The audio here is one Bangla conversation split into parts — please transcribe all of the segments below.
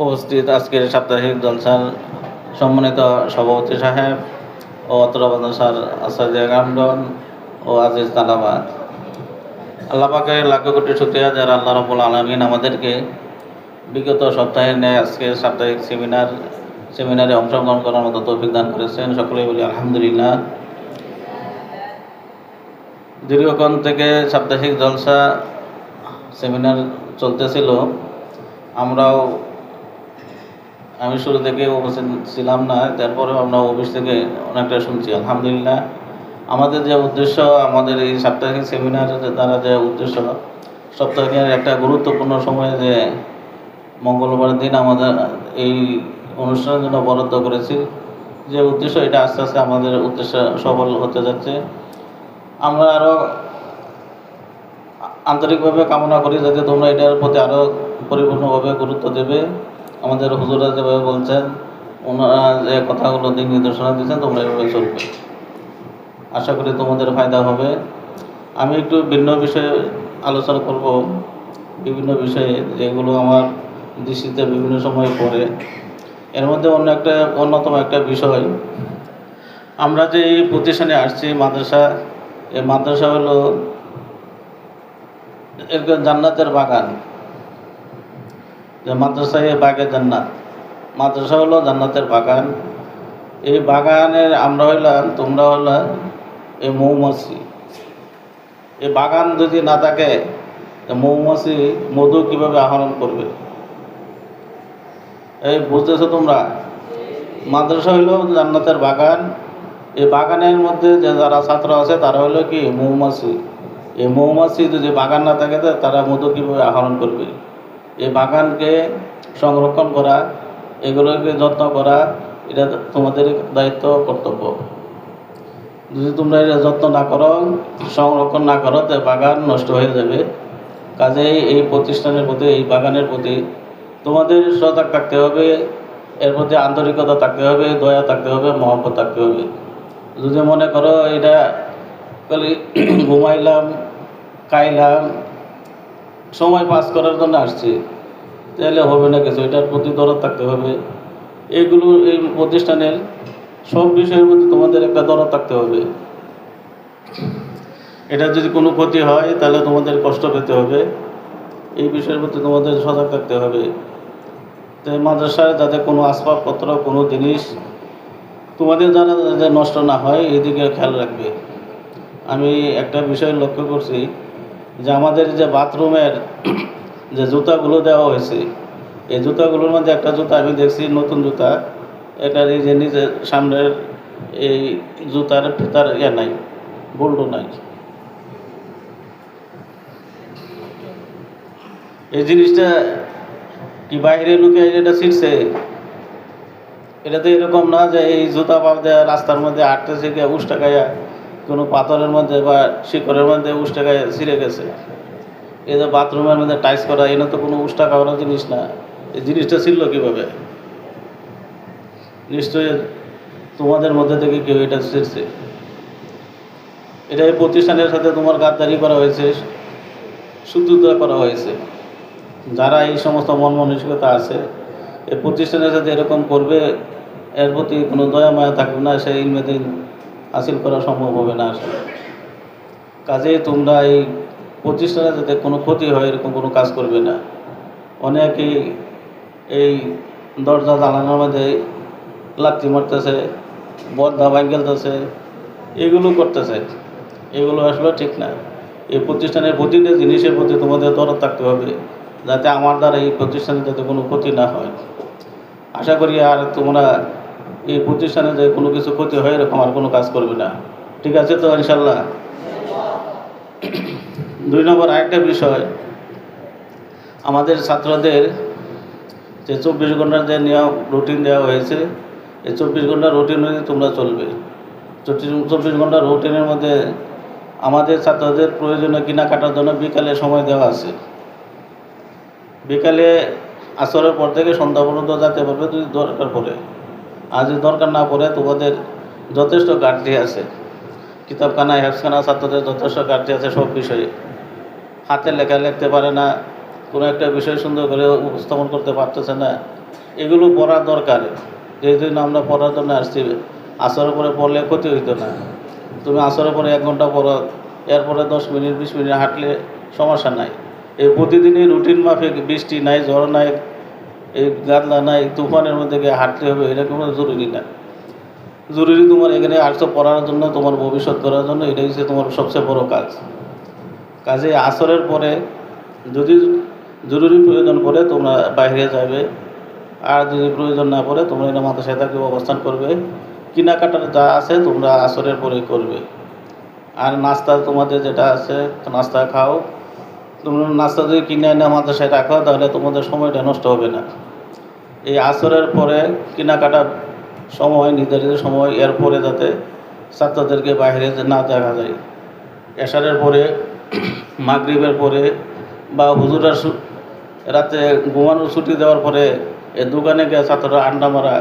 উপস্থিত আজকের সাপ্তাহিক জলসার সম্মানিত সভাপতি সাহেব ও অত্র মাদ্রাসার আচার্য গামগণ ও আজিজ তালাবা, আল্লাহ পাকের লাখ কোটি শুকরিয়া যারা আল্লাহ রাব্বুল আলামিন আমাদেরকে বিগত সপ্তাহের ন্যায় আজকে সাপ্তাহিক সেমিনারে অংশগ্রহণ করার মতো তৌফিক দান করেছেন। সকলেই বলি আলহামদুলিল্লাহ। দীর্ঘক্ষণ থেকে সাপ্তাহিক জলসা সেমিনার চলতেছিল, আমি শুরু থেকে উপস্থিত ছিলাম না, তারপরেও আমরা অফিস থেকে অনেকটা শুনছি। আলহামদুলিল্লাহ, আমাদের যে উদ্দেশ্য, আমাদের এই সাপ্তাহিক সেমিনারের দ্বারা যে উদ্দেশ্য, সপ্তাহের একটা গুরুত্বপূর্ণ সময়ে যে মঙ্গলবার দিন আমাদের এই অনুষ্ঠানের জন্য বরাদ্দ করেছি, যে উদ্দেশ্য, এটা আস্তে আস্তে আমাদের উদ্দেশ্য সফল হতে যাচ্ছে। আমরা আরও আন্তরিকভাবে কামনা করি যাতে তোমরা এটার প্রতি আরও পরিপূর্ণভাবে গুরুত্ব দেবে। আমাদের হুজুরা যেভাবে বলছেন, ওনারা যে কথাগুলো দিক নির্দেশনা দিচ্ছেন, তোমরা এভাবে চলবে। আশা করি তোমাদের ফায়দা হবে। আমি একটু ভিন্ন বিষয়ে আলোচনা করব, বিভিন্ন বিষয়ে যেগুলো আমার দৃষ্টিতে বিভিন্ন সময় পড়ে। এর মধ্যে অন্যতম একটা বিষয়, আমরা যে এই প্রতিষ্ঠানে আসছি মাদ্রাসা, এই মাদ্রাসা হলো জান্নাতের বাগান। যে মাদ্রাসায় বাগে জান্নাত, মাদ্রাসা হলো জান্নাতের বাগান। এই বাগানের তোমরা হইলাম এই মৌমাছি। এই বাগান যদি না থাকে, মৌমাছি মধু কিভাবে আহরণ করবে? এই বুঝতেছো তোমরা? মাদ্রাসা হইল জান্নাতের বাগান। এই বাগানের মধ্যে যে যারা ছাত্র আছে তারা হলো কি মৌমাছি। এই মৌমাছি যদি বাগান না থাকে তারা মধু কীভাবে আহরণ করবে? এই বাগানকে সংরক্ষণ করা, এগুলোকে যত্ন করা, এটা তোমাদের দায়িত্ব, কর্তব্য। যদি তোমরা এটা যত্ন না করো, সংরক্ষণ না করো, তো বাগান নষ্ট হয়ে যাবে। কাজেই এই প্রতিষ্ঠানের প্রতি, এই বাগানের প্রতি তোমাদের সজাগ থাকতে হবে, এর প্রতি আন্তরিকতা থাকতে হবে, দয়া থাকতে হবে, মহব্বত থাকতে হবে। যদি মনে করো এটা খালি ঘুমাইলাম, খাইলাম, সময় পাস করার জন্য আসছি, তাহলে হবে না কিছু। এটার প্রতি দরদ থাকতে হবে। এই প্রতিষ্ঠানের সব বিষয়ের প্রতি তোমাদের একটা দরদ থাকতে হবে। এটা যদি কোনো ক্ষতি হয় তাহলে তোমাদের কষ্ট পেতে হবে। এই বিষয়ের প্রতি তোমাদের সজাগ থাকতে হবে। তো মাদ্রাসায় যাতে কোনো আসবাবপত্র, কোনো জিনিস তোমাদের দ্বারা যাতে নষ্ট না হয়, এদিকে খেয়াল রাখবে। আমি একটা বিষয় লক্ষ্য করছি যে আমাদের যে বাথরুমের যে জুতাগুলো দেওয়া হয়েছে, এই জুতাগুলোর মধ্যে একটা জুতা আমি দেখছি, নতুন জুতা, এটার এই যে নিজের সামনের এই জুতার ফিতার নাই, বোল্টও নাই। এই জিনিসটা কি বাইরে লোকে এটা ছিঁড়ছে? এটা তো এরকম না যে এই জুতা পাপ দেওয়া রাস্তার মধ্যে হাঁটতেছে গিয়ে উষ্টা গায়া কোনো পাথরের মধ্যে বা শিকড়ের মধ্যে উষ্টা গায়ে ছিঁড়ে গেছে। এই যে বাথরুমের মধ্যে টাইস করা, এটা তো কোনো উষ্টা খাওয়ানোর জিনিস না। এই জিনিসটা ছিল কীভাবে? নিশ্চয়ই তোমাদের মধ্যে থেকে কেউ এটা ছিঁড়ছে। এটা এই প্রতিষ্ঠানের সাথে তোমার গাদ্দারি করা হয়েছে, শত্রুতা করা হয়েছে। যারা এই সমস্ত মন মানসিকতা আছে, এই প্রতিষ্ঠানের সাথে এরকম করবে, এর প্রতি কোনো দয়া মায়া থাকবে না, সেই ইলমেদিন হাসিল করা সম্ভব হবে না আসলে। কাজেই তোমরা এই প্রতিষ্ঠানে যাতে কোনো ক্ষতি হয় এরকম কোনো কাজ করবে না। অনেকেই এই দরজা জানানোর মধ্যে লাথি মারতেছে, বদ্ধা ভাঙতেছে, এগুলো করতেছে। এগুলো আসলে ঠিক না। এই প্রতিষ্ঠানের প্রতিটা জিনিসের প্রতি তোমাদের দরদ থাকতে হবে, যাতে আমার দ্বারা এই প্রতিষ্ঠানে যাতে কোনো ক্ষতি না হয়। আশা করি আর তোমরা এই প্রতিষ্ঠানে যে কোনো কিছু ক্ষতি হয় এরকম আর কোনো কাজ করবে না। ঠিক আছে তো ইনশাল্লাহ? 2 নম্বর আরেকটা বিষয়, আমাদের ছাত্রদের যে 24 ঘন্টার যে নিয়ম রুটিন দেওয়া হয়েছে, এই 24 ঘন্টার রুটিন অনুযায়ী তোমরা চলবে। 24 ঘন্টার রুটিনের মধ্যে আমাদের ছাত্রদের প্রয়োজনীয় কেনাকাটার জন্য বিকালে সময় দেওয়া আছে। বিকালে আসরের পর থেকে সন্ধ্যা পর্যন্ত যেতে পারবে যদি দরকার পড়ে। আর যদি দরকার না পড়ে, তোমাদের যথেষ্ট ঘাটতি আছে। কিতাবখানা, হেফজখানা ছাত্রদের যথেষ্ট ঘাটতি আছে সব বিষয়ে। হাতের লেখা লিখতে পারে না, কোনো একটা বিষয় সুন্দর করে উপস্থাপন করতে পারতেছে না, এগুলো পড়া দরকার। যেই জন্য আমরা পড়ার জন্য আসছি। আসরের পরে পড়লে ক্ষতি হইতো না। তুমি আসরের পরে 1 ঘন্টা পড়ো, এরপরে 10 মিনিট 20 মিনিট হাঁটলে সমস্যা নাই। এই প্রতিদিনই রুটিন মাফিক বৃষ্টি নাই, ঝড় নাই, এই গাদলা নাই, তুফানের মধ্যে গিয়ে হাঁটতে হবে, এটা কোনো জরুরি না। জরুরি তোমার এখানে আসছো পড়ার জন্য, তোমার ভবিষ্যৎ করার জন্য, এটাই হচ্ছে তোমার সবচেয়ে বড় কাজ। কাজে আসরের পরে যদি জরুরি প্রয়োজন পড়ে তোমরা বাইরে যাবে, আর যদি প্রয়োজন না পড়ে তোমরা এটা মাদ্রাসায় থাকবে, অবস্থান করবে। কেনাকাটার যা আছে তোমরা আসরের পরে করবে। আর নাস্তা তোমাদের যেটা আছে নাস্তা খাও। তোমরা নাস্তা যদি কিনে এনে মাদ্রাসায় রাখো তাহলে তোমাদের সময়টা নষ্ট হবে না। এই আসরের পরে কেনাকাটার সময়, নির্ধারিত সময়, এরপরে যাতে ছাত্রদেরকে বাইরে না দেখা যায়। এশারের পরে, মাগরিবের পরে বা হুজুরের রাতে ঘুমানোর ছুটি দেওয়ার পরে এই দোকানে গিয়ে ছাত্ররা আড্ডা মারা,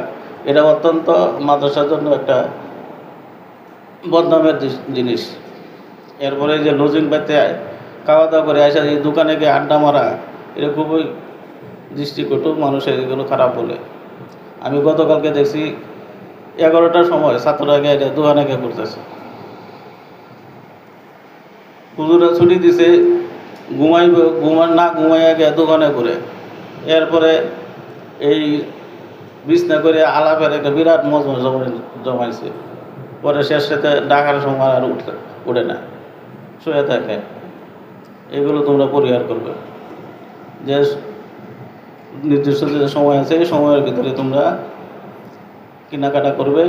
এটা অত্যন্ত মাদ্রাসার জন্য একটা বদনামের জিনিস। এরপরে যে লজিং পাইতে খাওয়া দাওয়া করে আসা, এই দোকানে গিয়ে আড্ডা মারা, এটা খুবই দৃষ্টিকটু, মানুষের এগুলো খারাপ বলে। আমি গতকালকে দেখছি 11টার সময় ছাত্ররা গিয়ে দোকানে গিয়ে করতেছে। হুজুরা ছুটি দিছে, ঘুমাইব, না ঘুমাইয়া গিয়ে দোকানে করে, এরপরে এই বিছনা করে আলাপের একটা বিরাট মজমা জমাইছে। পরে শেষ সাথে ডাকার সময় আর উঠে না, শুয়ে থাকে। এগুলো তোমরা পরিহার করবে। যে নির্দিষ্ট যে সময় আছে এই সময়ের ভিতরে তোমরা কেনাকাটা করবে।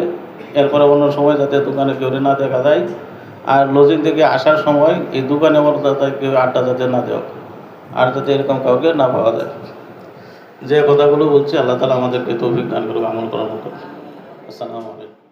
এরপরে অন্য সময় যাতে দোকানে কেউ না দেখা যায়। আর লজিং থেকে আসার সময় এই দোকানে যাতে কেউ আড্ডা যাতে না দেওয়া, আর যাতে এরকম কাউকে না পাওয়া যায়। যে কথাগুলো বলছি আল্লাহ তাআলা আমাদেরকে তৌফিক দান করুক আমল করার মতো। আসসালামু আলাইকুম।